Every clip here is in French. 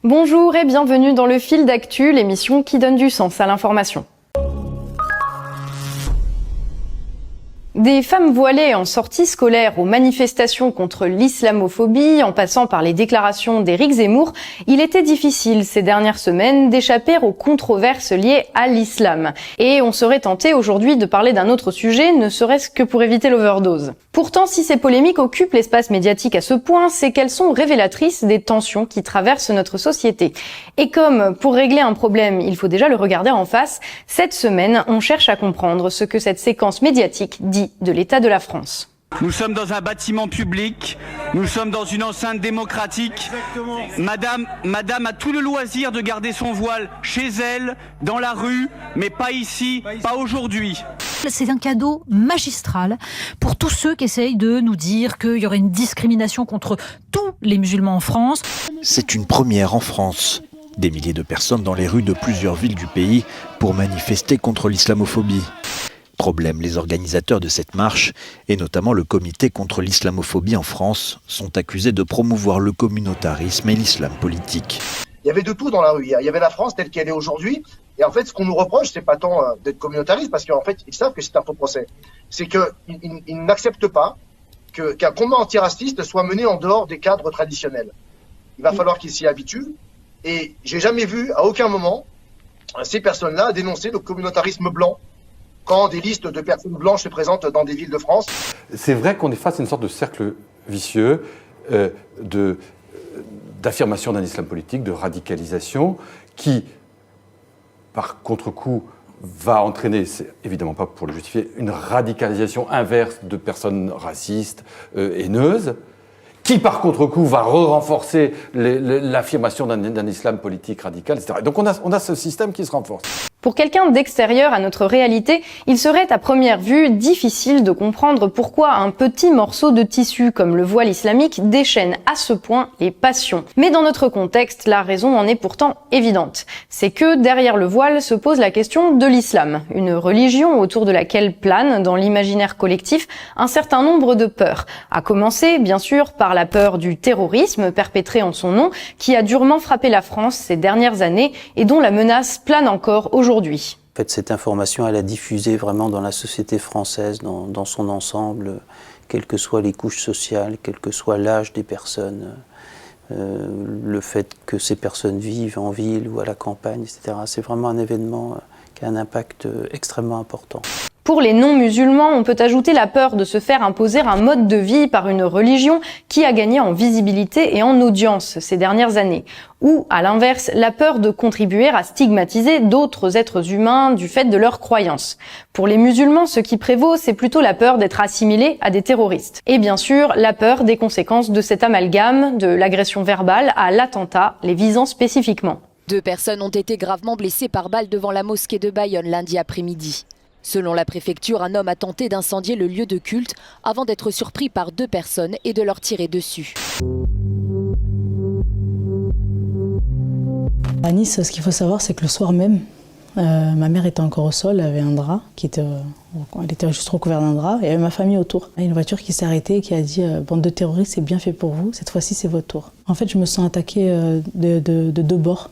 Bonjour et bienvenue dans le Fil d'actu, l'émission qui donne du sens à l'information. Des femmes voilées en sortie scolaire aux manifestations contre l'islamophobie, en passant par les déclarations d'Éric Zemmour, il était difficile ces dernières semaines d'échapper aux controverses liées à l'islam. Et on serait tenté aujourd'hui de parler d'un autre sujet, ne serait-ce que pour éviter l'overdose. Pourtant, si ces polémiques occupent l'espace médiatique à ce point, c'est qu'elles sont révélatrices des tensions qui traversent notre société. Et comme pour régler un problème, il faut déjà le regarder en face, cette semaine, on cherche à comprendre ce que cette séquence médiatique dit de l'état de la France. Nous sommes dans un bâtiment public, nous sommes dans une enceinte démocratique. Madame a tout le loisir de garder son voile chez elle, dans la rue, mais pas ici, pas aujourd'hui. C'est un cadeau magistral pour tous ceux qui essayent de nous dire qu'il y aurait une discrimination contre tous les musulmans en France. C'est une première en France. Des milliers de personnes dans les rues de plusieurs villes du pays pour manifester contre l'islamophobie. Problème, les organisateurs de cette marche, et notamment le comité contre l'islamophobie en France, sont accusés de promouvoir le communautarisme et l'islam politique. Il y avait de tout dans la rue. Il y avait la France telle qu'elle est aujourd'hui. Et en fait, ce qu'on nous reproche, c'est pas tant d'être communautariste, parce qu'en fait, ils savent que c'est un faux procès. C'est qu'ils n'acceptent pas qu'un combat antiraciste soit mené en dehors des cadres traditionnels. Il va falloir qu'ils s'y habituent. Et j'ai jamais vu, à aucun moment, ces personnes-là dénoncer le communautarisme blanc quand des listes de personnes blanches se présentent dans des villes de France. C'est vrai qu'on est face à une sorte de cercle vicieux d'affirmation d'un islam politique, de radicalisation, qui, par contre-coup, va entraîner, c'est évidemment pas pour le justifier, une radicalisation inverse de personnes racistes, haineuses, qui, par contre-coup, va renforcer l'affirmation d'un islam politique radical, etc. Donc on a ce système qui se renforce. Pour quelqu'un d'extérieur à notre réalité, il serait à première vue difficile de comprendre pourquoi un petit morceau de tissu comme le voile islamique déchaîne à ce point les passions. Mais dans notre contexte, la raison en est pourtant évidente. C'est que derrière le voile se pose la question de l'islam, une religion autour de laquelle plane dans l'imaginaire collectif un certain nombre de peurs. À commencer, bien sûr, par la peur du terrorisme perpétré en son nom, qui a durement frappé la France ces dernières années et dont la menace plane encore aujourd'hui. En fait, cette information, elle a diffusé vraiment dans la société française, dans son ensemble, quelles que soient les couches sociales, quel que soit l'âge des personnes, le fait que ces personnes vivent en ville ou à la campagne, etc. C'est vraiment un événement qui a un impact extrêmement important. Pour les non-musulmans, on peut ajouter la peur de se faire imposer un mode de vie par une religion qui a gagné en visibilité et en audience ces dernières années. Ou, à l'inverse, la peur de contribuer à stigmatiser d'autres êtres humains du fait de leurs croyances. Pour les musulmans, ce qui prévaut, c'est plutôt la peur d'être assimilés à des terroristes. Et bien sûr, la peur des conséquences de cet amalgame, de l'agression verbale à l'attentat, les visant spécifiquement. 2 personnes ont été gravement blessées par balle devant la mosquée de Bayonne lundi après-midi. Selon la préfecture, un homme a tenté d'incendier le lieu de culte avant d'être surpris par 2 personnes et de leur tirer dessus. À Nice, ce qu'il faut savoir, c'est que le soir même, ma mère était encore au sol, elle avait un drap, elle était juste recouverte d'un drap, et il y avait ma famille autour. Il y a une voiture qui s'est arrêtée et qui a dit « Bande de terroristes, c'est bien fait pour vous, cette fois-ci c'est votre tour ». En fait, je me sens attaquée de 2 bords.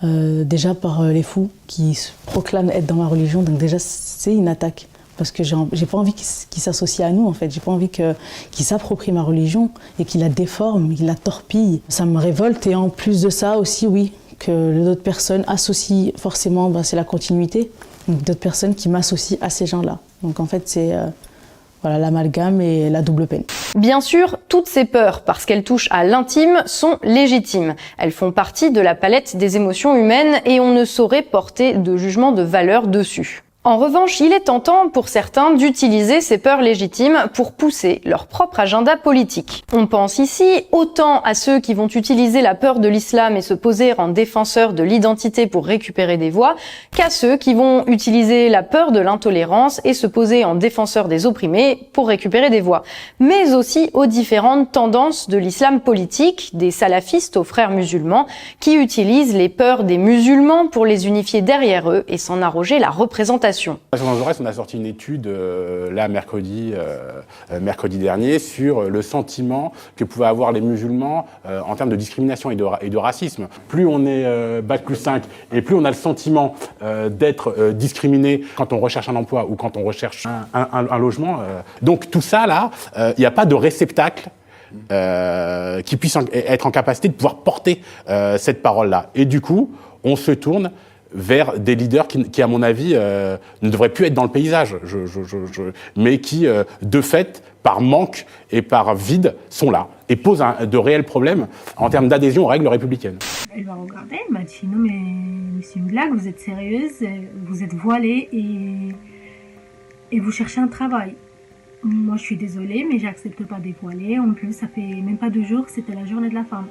Déjà par les fous qui se proclament être dans ma religion, donc déjà c'est une attaque. Parce que j'ai pas envie qu'ils s'associent à nous, en fait. J'ai pas envie qu'ils s'approprient ma religion et qu'ils la déforment, qu'ils la torpillent. Ça me révolte, et en plus de ça aussi, oui, que d'autres personnes associent forcément, c'est la continuité, d'autres personnes qui m'associent à ces gens-là. Donc en fait, c'est l'amalgame et la double peine. Bien sûr, toutes ces peurs, parce qu'elles touchent à l'intime, sont légitimes. Elles font partie de la palette des émotions humaines et on ne saurait porter de jugement de valeur dessus. En revanche, il est tentant pour certains d'utiliser ces peurs légitimes pour pousser leur propre agenda politique. On pense ici autant à ceux qui vont utiliser la peur de l'islam et se poser en défenseurs de l'identité pour récupérer des voix, qu'à ceux qui vont utiliser la peur de l'intolérance et se poser en défenseurs des opprimés pour récupérer des voix. Mais aussi aux différentes tendances de l'islam politique, des salafistes aux frères musulmans, qui utilisent les peurs des musulmans pour les unifier derrière eux et s'en arroger la représentation. fréquentation. Dans Jaurès, on a sorti une étude mercredi dernier sur le sentiment que pouvaient avoir les musulmans en termes de discrimination et de racisme. Plus on est Bac+5 et plus on a le sentiment d'être discriminé quand on recherche un emploi ou quand on recherche un logement. Donc tout ça là, il n'y a pas de réceptacle qui puisse être en capacité de pouvoir porter cette parole-là. Et du coup, on se tourne vers des leaders qui à mon avis, ne devraient plus être dans le paysage, mais qui, de fait, par manque et par vide, sont là et posent de réels problèmes en termes d'adhésion aux règles républicaines. Elle m'a regardé, elle m'a dit « Non mais c'est une blague, vous êtes sérieuse, vous êtes voilée et vous cherchez un travail. » Moi je suis désolée, mais j'accepte pas des voilées. En plus, ça fait même pas 2 jours que c'était la journée de la femme.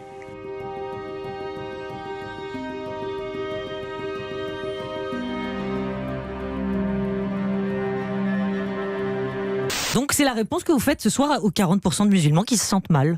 Donc c'est la réponse que vous faites ce soir aux 40% de musulmans qui se sentent mal.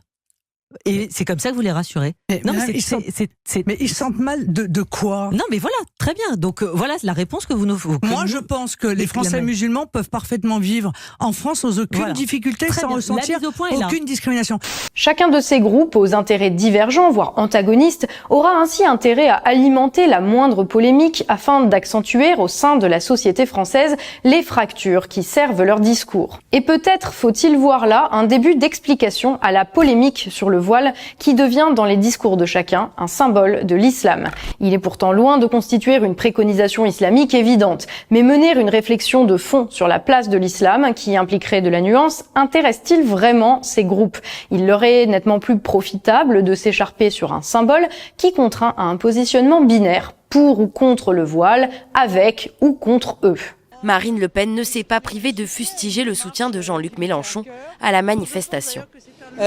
Et c'est comme ça que vous les rassurez. Mais ils se sentent mal de quoi? Non, mais voilà, très bien. Donc voilà la réponse que vous nous... Moi, je pense que les Français musulmans peuvent parfaitement vivre en France sans aucune difficulté, très sans bien. ressentir aucune discrimination. Chacun de ces groupes, aux intérêts divergents, voire antagonistes, aura ainsi intérêt à alimenter la moindre polémique afin d'accentuer au sein de la société française les fractures qui servent leur discours. Et peut-être faut-il voir là un début d'explication à la polémique sur le voile qui devient dans les discours de chacun un symbole de l'islam. Il est pourtant loin de constituer une préconisation islamique évidente, mais mener une réflexion de fond sur la place de l'islam qui impliquerait de la nuance intéresse-t-il vraiment ces groupes? Il leur est nettement plus profitable de s'écharper sur un symbole qui contraint à un positionnement binaire, pour ou contre le voile, avec ou contre eux. Marine Le Pen ne s'est pas privée de fustiger le soutien de Jean-Luc Mélenchon à la manifestation.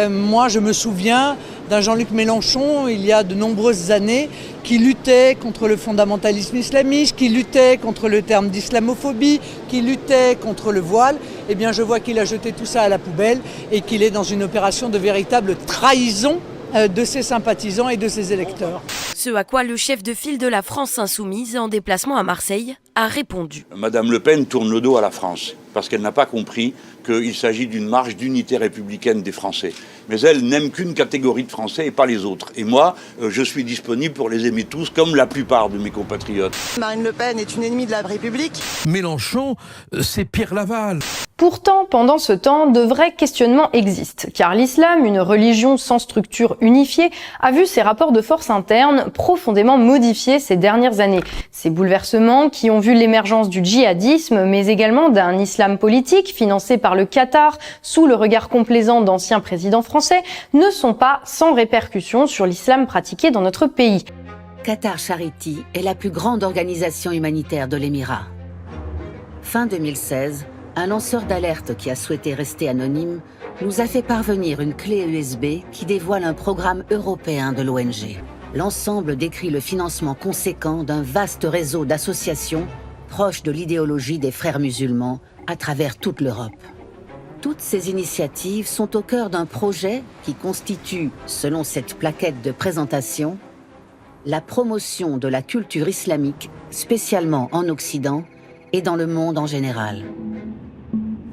Moi, je me souviens d'un Jean-Luc Mélenchon, il y a de nombreuses années, qui luttait contre le fondamentalisme islamiste, qui luttait contre le terme d'islamophobie, qui luttait contre le voile. Eh bien, je vois qu'il a jeté tout ça à la poubelle et qu'il est dans une opération de véritable trahison de ses sympathisants et de ses électeurs. Ce à quoi le chef de file de la France insoumise, en déplacement à Marseille, a répondu. Madame Le Pen tourne le dos à la France, parce qu'elle n'a pas compris qu'il s'agit d'une marche d'unité républicaine des Français. Mais elle n'aime qu'une catégorie de Français et pas les autres. Et moi, je suis disponible pour les aimer tous, comme la plupart de mes compatriotes. Marine Le Pen est une ennemie de la République. Mélenchon, c'est Pierre Laval. Pourtant, pendant ce temps, de vrais questionnements existent, car l'islam, une religion sans structure unifiée, a vu ses rapports de force internes profondément modifiés ces dernières années. Ces bouleversements qui ont vu l'émergence du djihadisme, mais également d'un islam politique financé par le Qatar sous le regard complaisant d'anciens présidents français, ne sont pas sans répercussions sur l'islam pratiqué dans notre pays. Qatar Charity est la plus grande organisation humanitaire de l'Émirat. Fin 2016, un lanceur d'alerte qui a souhaité rester anonyme nous a fait parvenir une clé USB qui dévoile un programme européen de l'ONG. L'ensemble décrit le financement conséquent d'un vaste réseau d'associations proches de l'idéologie des frères musulmans à travers toute l'Europe. Toutes ces initiatives sont au cœur d'un projet qui constitue, selon cette plaquette de présentation, la promotion de la culture islamique, spécialement en Occident et dans le monde en général.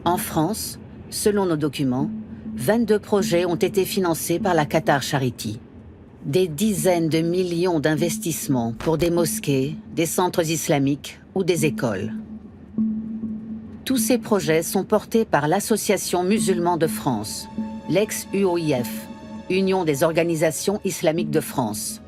En France, selon nos documents, 22 projets ont été financés par la Qatar Charity. Des dizaines de millions d'investissements pour des mosquées, des centres islamiques ou des écoles. Tous ces projets sont portés par l'Association musulmane de France, l'ex-UOIF, Union des organisations islamiques de France,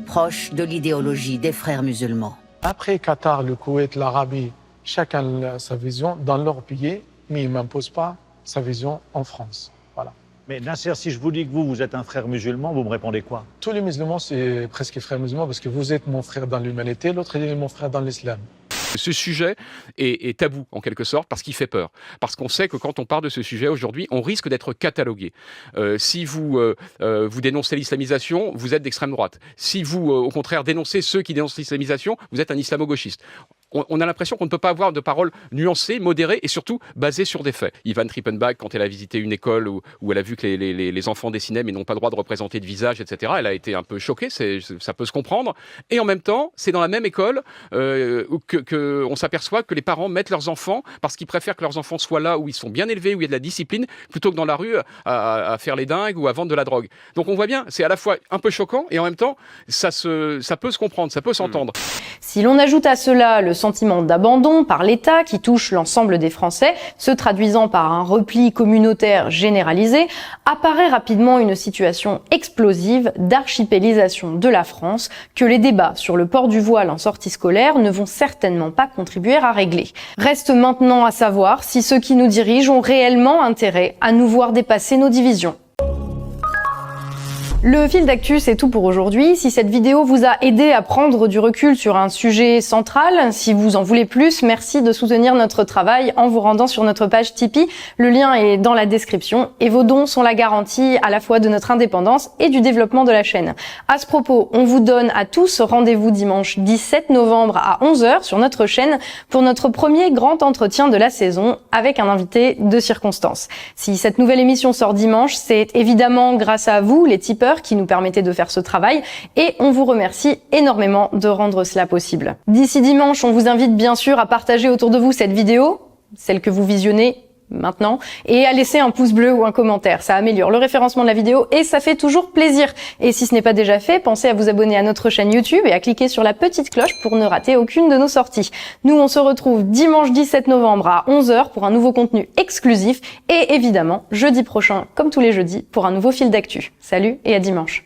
proche de l'idéologie des frères musulmans. Après Qatar, le Koweït, l'Arabie, chacun a sa vision dans leur pays, mais il ne m'impose pas sa vision en France. Voilà. Mais Nasser, si je vous dis que vous êtes un frère musulman, vous me répondez quoi? Tous les musulmans, c'est presque frères musulmans parce que vous êtes mon frère dans l'humanité, l'autre est mon frère dans l'islam. Ce sujet est tabou, en quelque sorte, parce qu'il fait peur. Parce qu'on sait que quand on parle de ce sujet aujourd'hui, on risque d'être catalogué. Si vous dénoncez l'islamisation, vous êtes d'extrême droite. Si vous, au contraire, dénoncez ceux qui dénoncent l'islamisation, vous êtes un islamo-gauchiste. on a l'impression qu'on ne peut pas avoir de paroles nuancées, modérées et surtout basées sur des faits. Yvonne Trippenbach, quand elle a visité une école où elle a vu que les enfants dessinaient mais n'ont pas le droit de représenter de visage, etc., elle a été un peu choquée, ça peut se comprendre. Et en même temps, c'est dans la même école qu'on s'aperçoit que les parents mettent leurs enfants parce qu'ils préfèrent que leurs enfants soient là où ils sont bien élevés, où il y a de la discipline, plutôt que dans la rue à faire les dingues ou à vendre de la drogue. Donc on voit bien, c'est à la fois un peu choquant et en même temps, ça peut se comprendre, ça peut s'entendre. Si l'on ajoute à cela le sentiment d'abandon par l'État qui touche l'ensemble des Français, se traduisant par un repli communautaire généralisé, apparaît rapidement une situation explosive d'archipélisation de la France que les débats sur le port du voile en sortie scolaire ne vont certainement pas contribuer à régler. Reste maintenant à savoir si ceux qui nous dirigent ont réellement intérêt à nous voir dépasser nos divisions. Le fil d'actu, c'est tout pour aujourd'hui. Si cette vidéo vous a aidé à prendre du recul sur un sujet central, si vous en voulez plus, merci de soutenir notre travail en vous rendant sur notre page Tipeee. Le lien est dans la description et vos dons sont la garantie à la fois de notre indépendance et du développement de la chaîne. À ce propos, on vous donne à tous rendez-vous dimanche 17 novembre à 11h sur notre chaîne pour notre premier grand entretien de la saison avec un invité de circonstance. Si cette nouvelle émission sort dimanche, c'est évidemment grâce à vous, les tipeurs, qui nous permettait de faire ce travail et on vous remercie énormément de rendre cela possible. D'ici dimanche, on vous invite bien sûr à partager autour de vous cette vidéo, celle que vous visionnez maintenant, et à laisser un pouce bleu ou un commentaire. Ça améliore le référencement de la vidéo et ça fait toujours plaisir. Et si ce n'est pas déjà fait, pensez à vous abonner à notre chaîne YouTube et à cliquer sur la petite cloche pour ne rater aucune de nos sorties. Nous, on se retrouve dimanche 17 novembre à 11h pour un nouveau contenu exclusif et évidemment jeudi prochain, comme tous les jeudis, pour un nouveau fil d'actu. Salut et à dimanche.